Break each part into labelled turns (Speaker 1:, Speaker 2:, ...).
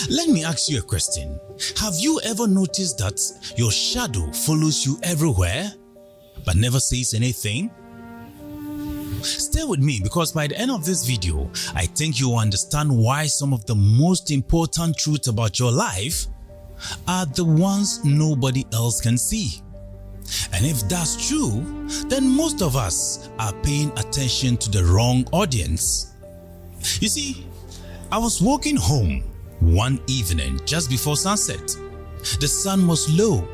Speaker 1: Let me ask you a question. Have you ever noticed that your shadow follows you everywhere but never says anything? Stay with me because by the end of this video, I think you will understand why some of the most important truths about your life are the ones nobody else can see. And if that's true, then most of us are paying attention to the wrong audience. You see, I was walking home one evening just before sunset. The sun was low.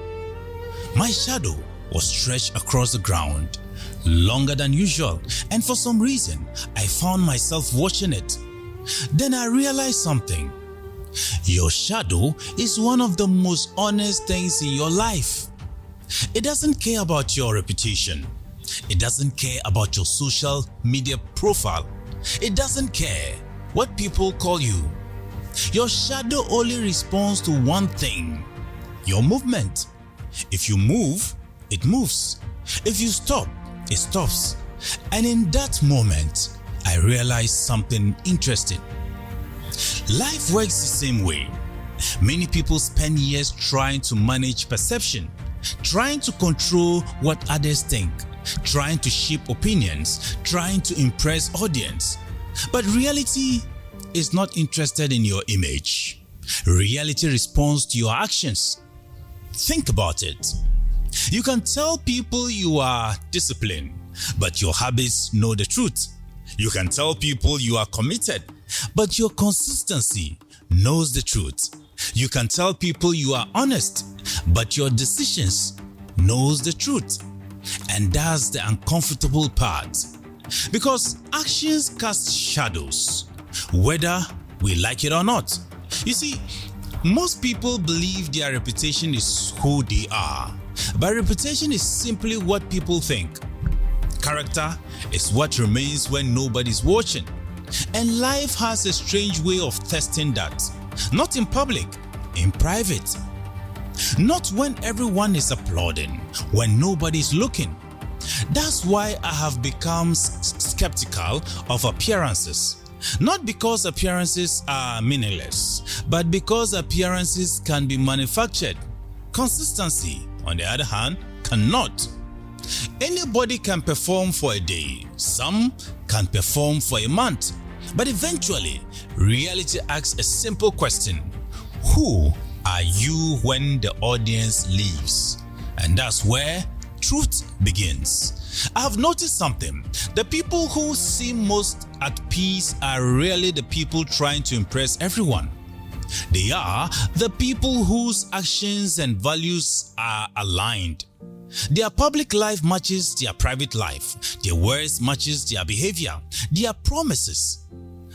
Speaker 1: My shadow was stretched across the ground, longer than usual, and for some reason, I found myself watching it. Then I realized something. Your shadow is one of the most honest things in your life. It doesn't care about your reputation. It doesn't care about your social media profile. It doesn't care what people call you. Your shadow only responds to one thing: your movement. If you move, it moves. If you stop, it stops. And in that moment, I realized something interesting. Life works the same way. Many people spend years trying to manage perception, trying to control what others think, trying to shape opinions, trying to impress audience. But reality is not interested in your image. Reality responds to your actions. Think about it. You can tell people you are disciplined, but your habits know the truth. You can tell people you are committed, but your consistency knows the truth. You can tell people you are honest, but your decisions knows the truth. And that's the uncomfortable part. Because actions cast shadows, whether we like it or not. You see, most people believe their reputation is who they are, but reputation is simply what people think. Character is what remains when nobody's watching. And life has a strange way of testing that. Not in public, in private. Not when everyone is applauding, when nobody's looking. That's why I have become skeptical of appearances. Not because appearances are meaningless, but because appearances can be manufactured. Consistency, on the other hand, cannot. Anybody can perform for a day. Some can perform for a month. But eventually, reality asks a simple question. Who are you when the audience leaves? And that's where truth begins. I have noticed something. The people who seem most at peace are really the people trying to impress everyone. They are the people whose actions and values are aligned. Their public life matches their private life. Their words matches their behavior. Their promises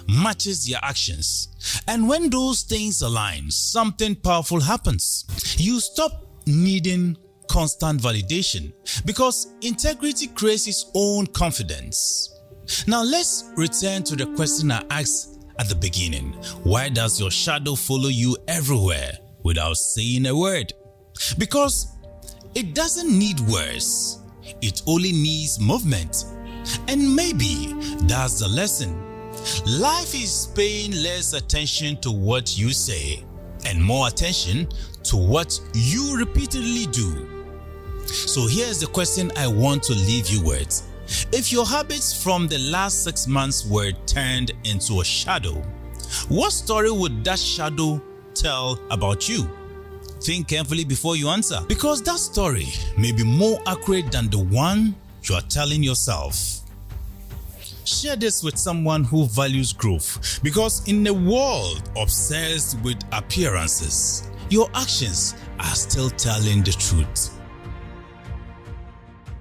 Speaker 1: matches their actions. And when those things align, something powerful happens. You stop needing constant validation because integrity creates its own confidence. Now let's return to the question I asked at the beginning. Why does your shadow follow you everywhere without saying a word? Because it doesn't need words. It only needs movement. And maybe that's the lesson. Life is paying less attention to what you say and more attention to what you repeatedly do. So here's the question I want to leave you with. If your habits from the last 6 months were turned into a shadow, what story would that shadow tell about you? Think carefully before you answer, because that story may be more accurate than the one you are telling yourself. Share this with someone who values growth, because in a world obsessed with appearances, your actions are still telling the truth.